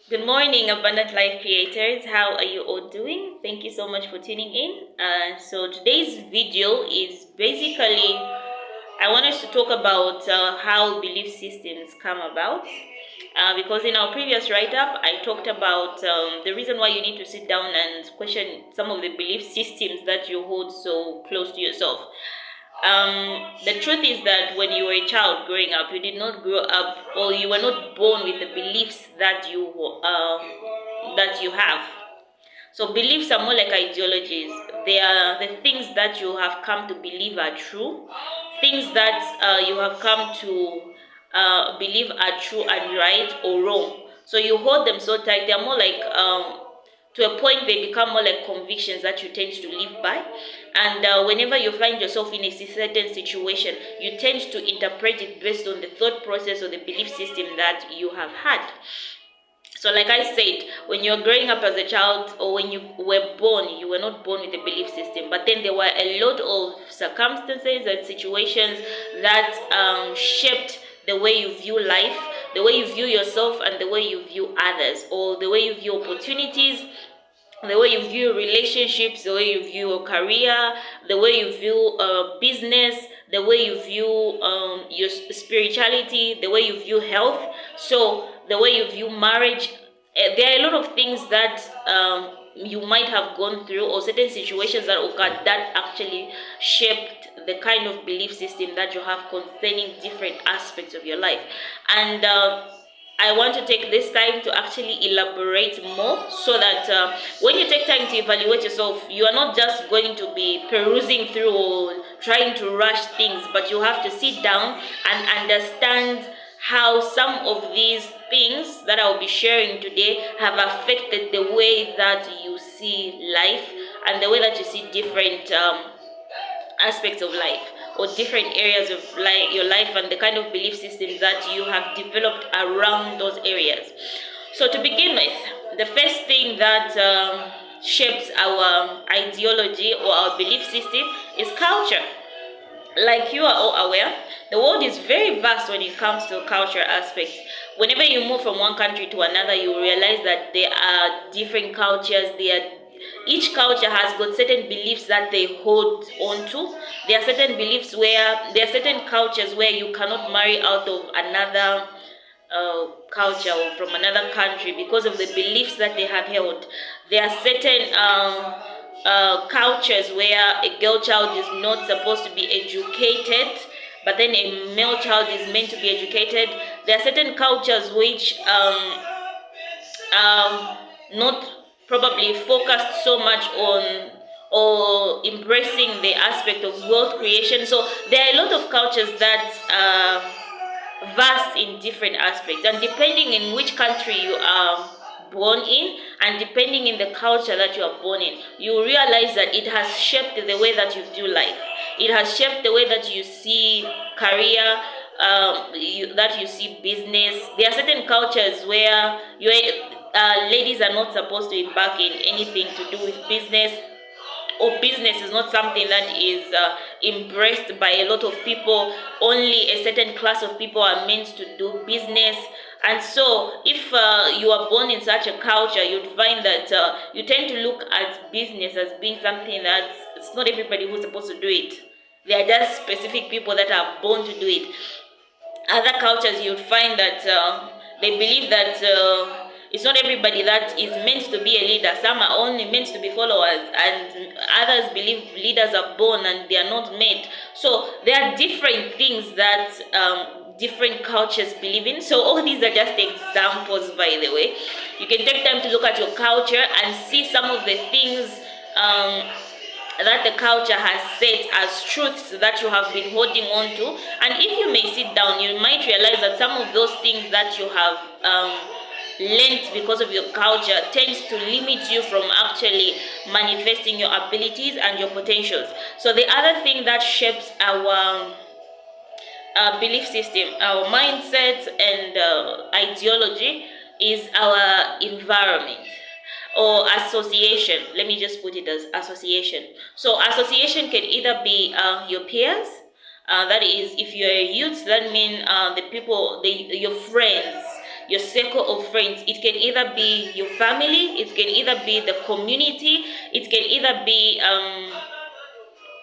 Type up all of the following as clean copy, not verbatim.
Good morning, Abundant Life Creators. How are you all doing? Thank you so much for tuning in. So today's video is basically I want us to talk about how belief systems come about. Because in our previous write-up, I talked about the reason why you need to sit down and question some of the belief systems that you hold so close to yourself. The truth is that when you were a child growing up, you did not grow up, or you were not born with the beliefs that you have. So beliefs are more like ideologies. They are the things that you have come to believe are true, things that you have come to believe are true and right or wrong. So you hold them so tight. They are more like to a point they become more like convictions that you tend to live by. And whenever you find yourself in a certain situation, you tend to interpret it based on the thought process or the belief system that you have had. So like I said, when you're growing up as a child or when you were born, you were not born with a belief system. But then there were a lot of circumstances and situations that shaped the way you view life, the way you view yourself, and the way you view others, or the way you view opportunities, the way you view relationships, the way you view a career, the way you view business, the way you view your spirituality, the way you view health, so the way you view marriage. There are a lot of things that you might have gone through, or certain situations that occurred that actually shaped the kind of belief system that you have concerning different aspects of your life. And I want to take this time to actually elaborate more so that when you take time to evaluate yourself, you are not just going to be perusing through or trying to rush things, but you have to sit down and understand how some of these things that I'll be sharing today have affected the way that you see life and the way that you see different aspects of life, or different areas of your life, and the kind of belief systems that you have developed around those areas. So to begin with, the first thing that shapes our ideology or our belief system is culture. Like you are all aware, the world is very vast when it comes to culture aspects. Whenever you move from one country to another, you realize that there are different cultures. Each culture has got certain beliefs that they hold on to. There are certain beliefs where there are certain cultures where you cannot marry out of another culture or from another country because of the beliefs that they have held. There are certain cultures where a girl child is not supposed to be educated, but then a male child is meant to be educated. There are certain cultures which not probably focused so much on or embracing the aspect of wealth creation. So there are a lot of cultures that are vast in different aspects, and depending in which country you are born in, and depending in the culture that you are born in, you realize that it has shaped the way that you view life. It has shaped the way that you see career, that you see business. There are certain cultures where ladies are not supposed to embark in anything to do with business, or business is not something that is embraced by a lot of people. Only a certain class of people are meant to do business. And so if you are born in such a culture, you'd find that you tend to look at business as being something that it's not everybody who's supposed to do it. There are just specific people that are born to do it. Other cultures, you'd find that they believe that it's not everybody that is meant to be a leader. Some are only meant to be followers, and others believe leaders are born and they are not made. So there are different things that different cultures believe in. So all these are just examples, by the way. You can take time to look at your culture and see some of the things that the culture has set as truths that you have been holding on to. And if you may sit down, you might realize that some of those things that you have learned because of your culture tends to limit you from actually manifesting your abilities and your potentials. So the other thing that shapes our belief system, our mindset, and ideology is our environment or association. Let me just put it as association. So association can either be your peers, that is, if you're a youth, that means the people, your friends, your circle of friends. It can either be your family, it can either be the community, it can either be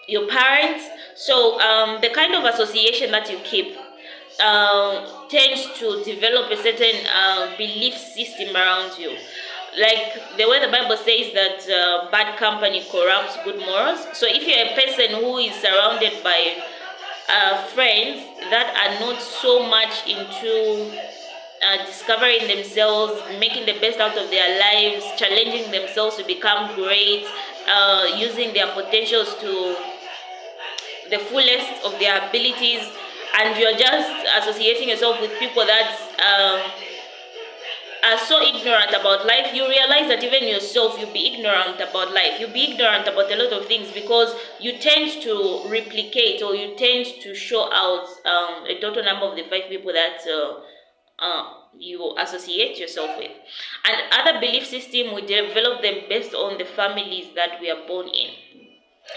your parents. So the kind of association that you keep tends to develop a certain belief system around you. Like the way the Bible says that bad company corrupts good morals. So if you're a person who is surrounded by friends that are not so much into discovering themselves, making the best out of their lives, challenging themselves to become great, using their potentials to the fullest of their abilities, and you're just associating yourself with people that are so ignorant about life, you realize that even yourself, you'll be ignorant about life. You'll be ignorant about a lot of things because you tend to replicate, or you tend to show out a total number of the 5 people that you associate yourself with. And other belief system, we develop them based on the families that we are born in.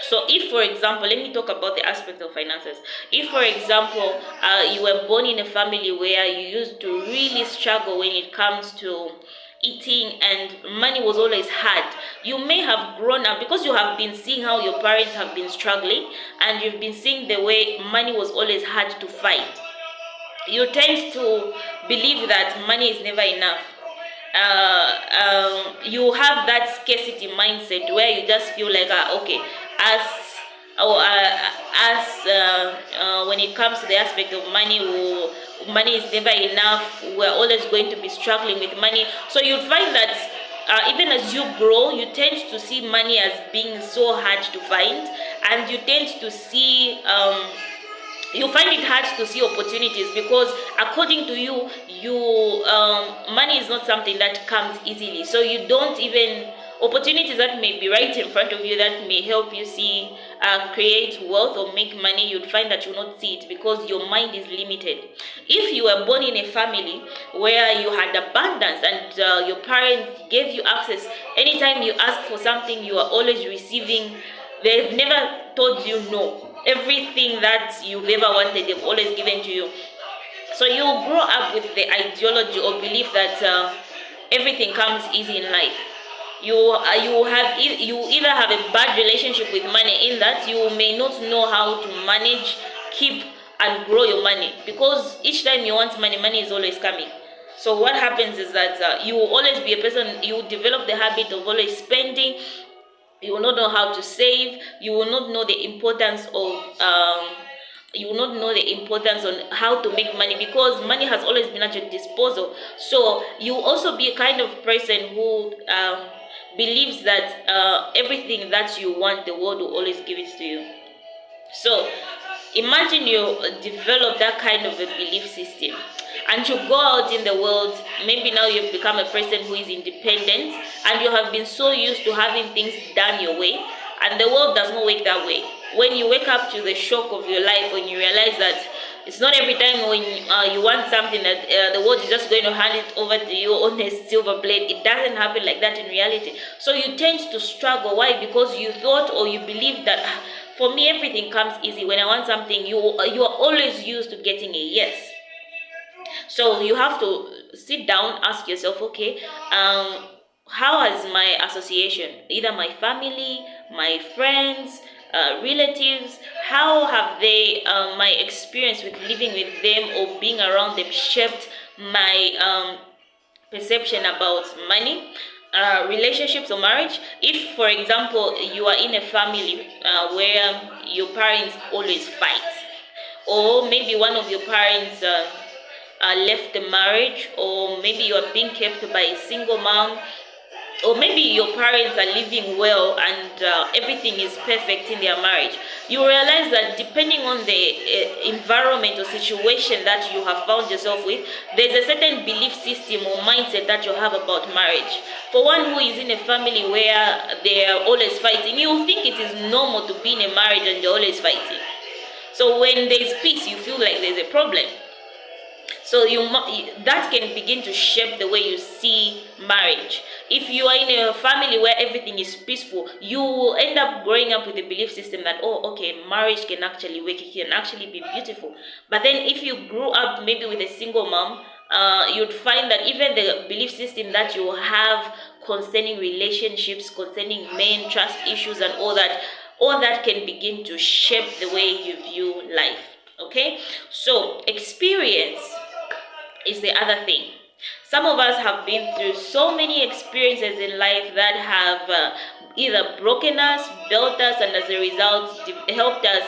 So if, for example, let me talk about the aspect of finances. If, for example, you were born in a family where you used to really struggle when it comes to eating and money was always hard, you may have grown up because you have been seeing how your parents have been struggling, and you've been seeing the way money was always hard to find. You tend to believe that money is never enough. You have that scarcity mindset where you just feel like, okay, as when it comes to the aspect of money, money is never enough. We're always going to be struggling with money. So you'd find that even as you grow, you tend to see money as being so hard to find, and you tend to see you find it hard to see opportunities because according to you, money is not something that comes easily. So you don't even, opportunities that may be right in front of you that may help you see create wealth or make money, you'd find that you will not see it because your mind is limited. If you were born in a family where you had abundance and your parents gave you access, anytime you ask for something, you are always receiving. They've never told you no. Everything that you've ever wanted, they've always given to you. So you grow up with the ideology or belief that everything comes easy in life. You either have a bad relationship with money, in that you may not know how to manage, keep, and grow your money, because each time you want money, money is always coming. So what happens is that you will always be a person, you will develop the habit of always spending. You will not know how to save. You will not know the importance of you will not know the importance on how to make money, because money has always been at your disposal. So you will also be a kind of person who believes that everything that you want, the world will always give it to you. So imagine you develop that kind of a belief system, and you go out in the world. Maybe now you've become a person who is independent, and you have been so used to having things done your way, and the world does not work that way. When you wake up to the shock of your life, when you realize that it's not every time when you want something that the world is just going to hand it over to you on a silver plate. It doesn't happen like that in reality. So you tend to struggle. Why? Because you thought, or you believe that for me everything comes easy. When I want something, you are always used to getting a yes. So you have to sit down, ask yourself, okay, how has my association, either my family, my friends, relatives, how have they, my experience with living with them or being around them, shaped my perception about money, relationships, or marriage? If, for example, you are in a family where your parents always fight, or maybe one of your parents left the marriage, or maybe you are being kept by a single mom, or maybe your parents are living well and everything is perfect in their marriage, you realize that depending on the environment or situation that you have found yourself with, there's a certain belief system or mindset that you have about marriage. For one who is in a family where they are always fighting, you think it is normal to be in a marriage and they're always fighting. So when there's peace, you feel like there's a problem. So that can begin to shape the way you see marriage. If you are in a family where everything is peaceful, you will end up growing up with a belief system that, oh, okay, marriage can actually work, it can actually be beautiful. But then if you grew up maybe with a single mom, you'd find that even the belief system that you have concerning relationships, concerning men, trust issues, and all that can begin to shape the way you view life. Okay, so experience is the other thing. Some of us have been through so many experiences in life that have either broken us, built us, and as a result helped us,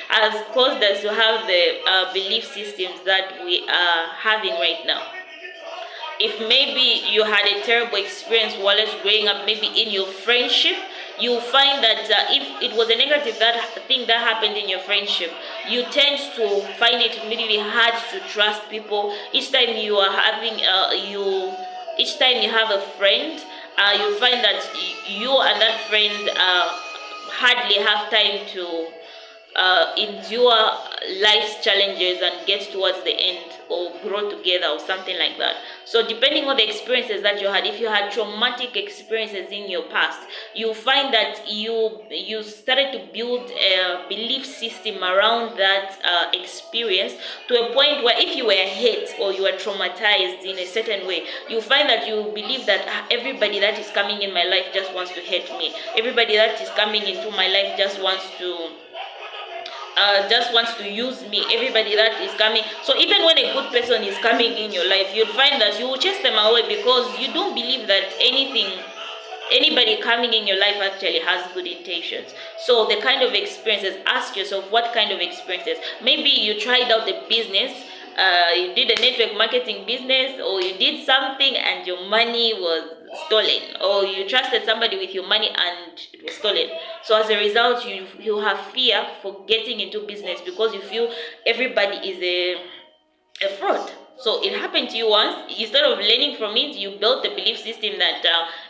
has caused us to have the belief systems that we are having right now. If maybe you had a terrible experience while growing up, maybe in your friendship, you find that if it was a negative thing that happened in your friendship, you tend to find it really hard to trust people. Each time you are having each time you have a friend, you find that you and that friend hardly have time to endure life's challenges and get towards the end or grow together or something like that. So depending on the experiences that you had, if you had traumatic experiences in your past, you find that you started to build a belief system around that experience, to a point where if you were hit or you were traumatized in a certain way, you find that you believe that everybody that is coming in my life just wants to hate me, everybody that is coming into my life just wants to use me, everybody that is coming. So even when a good person is coming in your life, you'll find that you will chase them away because you don't believe that anybody coming in your life actually has good intentions. So the kind of experiences, ask yourself, what kind of experiences? Maybe you tried out the business, you did a network marketing business, or you did something and your money was stolen, or you trusted somebody with your money and it was stolen. So as a result, you have fear for getting into business because you feel everybody is a fraud. So it happened to you once. Instead of learning from it, you built the belief system that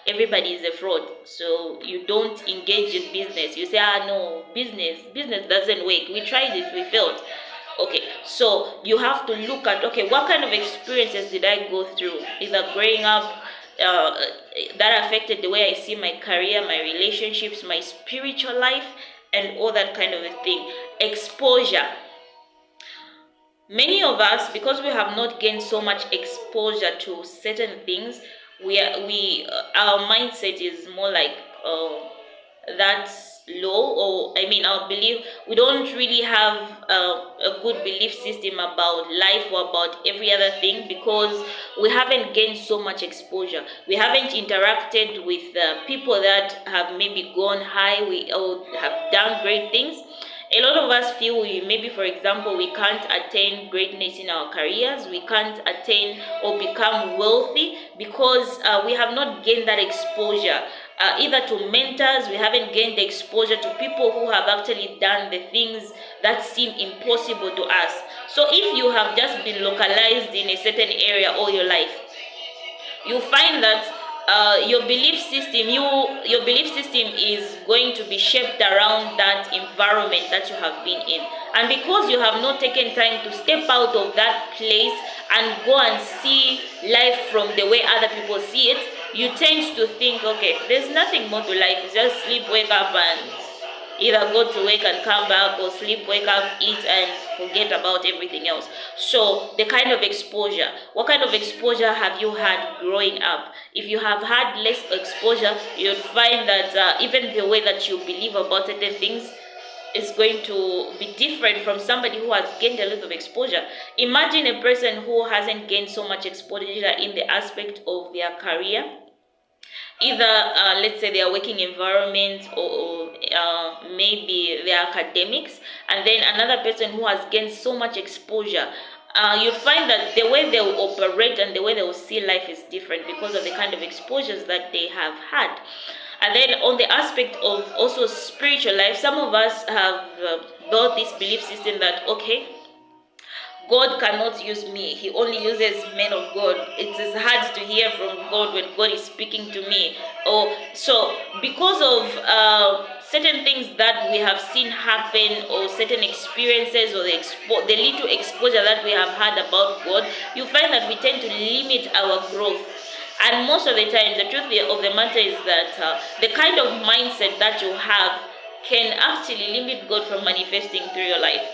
everybody is a fraud. So you don't engage in business. You say, no, business doesn't work. We tried it, we failed. Okay, so you have to look at, okay, what kind of experiences did I go through, either growing up, that affected the way I see my career, my relationships, my spiritual life, and all that kind of a thing. Exposure. Many of us, because we have not gained so much exposure to certain things, our mindset is more like that's low, or our belief, we don't really have a good belief system about life or about every other thing, because we haven't gained so much exposure. We haven't interacted with people that have maybe gone high, or have done great things. A lot of us feel maybe, for example, we can't attain greatness in our careers, we can't attain or become wealthy because we have not gained that exposure. Either to mentors, we haven't gained the exposure to people who have actually done the things that seem impossible to us. So if you have just been localized in a certain area all your life, you find that your belief system is going to be shaped around that environment that you have been in. And because you have not taken time to step out of that place and go and see life from the way other people see it, you tend to think, okay, there's nothing more to life. It's just sleep, wake up, and either go to work and come back, or sleep, wake up, eat, and forget about everything else. So the kind of exposure, what kind of exposure have you had growing up? If you have had less exposure, you'll find that even the way that you believe about certain things is going to be different from somebody who has gained a lot of exposure. Imagine a person who hasn't gained so much exposure in the aspect of their career, either let's say their working environment, or maybe their academics, and then another person who has gained so much exposure. You'll find that the way they will operate and the way they will see life is different because of the kind of exposures that they have had. And then on the aspect of also spiritual life, some of us have built this belief system that, okay, God cannot use me. He only uses men of God. It is hard to hear from God when God is speaking to me. So because of certain things that we have seen happen, or certain experiences, or the little exposure that we have had about God, you find that we tend to limit our growth. And most of the time, the truth of the matter is that the kind of mindset that you have can actually limit God from manifesting through your life.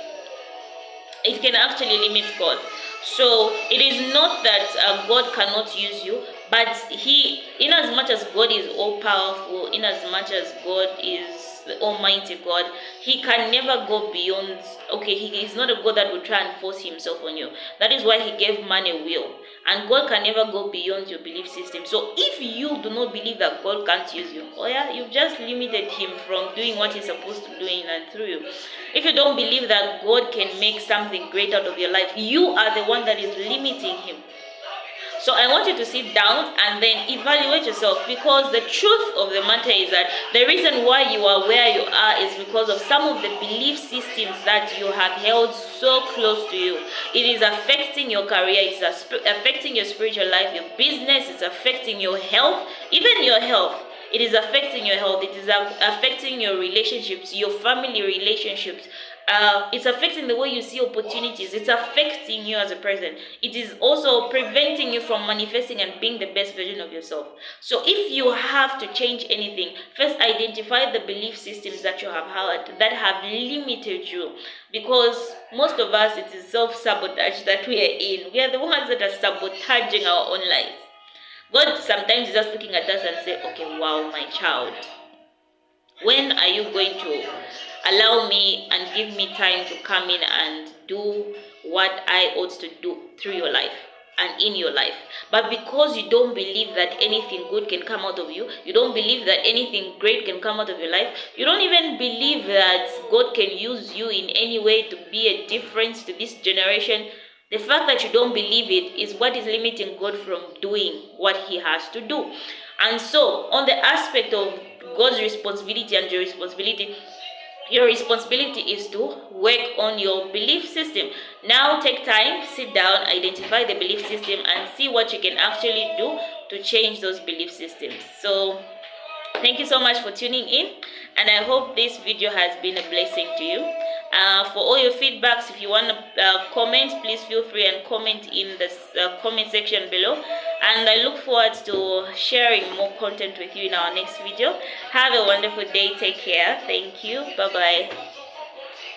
It can actually limit God. So it is not that God cannot use you, but in as much as God is all powerful, in as much as God is the Almighty God, He can never go beyond. Okay, He is not a God that will try and force Himself on you. That is why He gave man a will, and God can never go beyond your belief system. So if you do not believe that God can't use you, oh yeah, you've just limited Him from doing what He's supposed to do in and through you. If you don't believe that God can make something great out of your life, you are the one that is limiting Him. So I want you to sit down and then evaluate yourself, because the truth of the matter is that the reason why you are where you are is because of some of the belief systems that you have held so close to you. It is affecting your career, it's affecting your spiritual life, your business, it's affecting your health, even your health. It is affecting your health, it is affecting your relationships, your family relationships. It's affecting the way you see opportunities. It's affecting you as a person. It is also preventing you from manifesting and being the best version of yourself. So if you have to change anything, first identify the belief systems that you have had that have limited you. Because most of us, it is self-sabotage that we are in. We are the ones that are sabotaging our own lives. God sometimes is just looking at us and say, okay, wow, my child, when are you going to allow me and give me time to come in and do what I ought to do through your life and in your life? But because you don't believe that anything good can come out of you, you don't believe that anything great can come out of your life, you don't even believe that God can use you in any way to be a difference to this generation. The fact that you don't believe it is what is limiting God from doing what He has to do. And so, on the aspect of God's responsibility and your responsibility is to work on your belief system. Now take time, sit down, identify the belief system, and see what you can actually do to change those belief systems. So thank you so much for tuning in, and I hope this video has been a blessing to you. For all your feedbacks, if you want to comment, please feel free and comment in the comment section below. And I look forward to sharing more content with you in our next video. Have a wonderful day. Take care. Thank you. Bye-bye.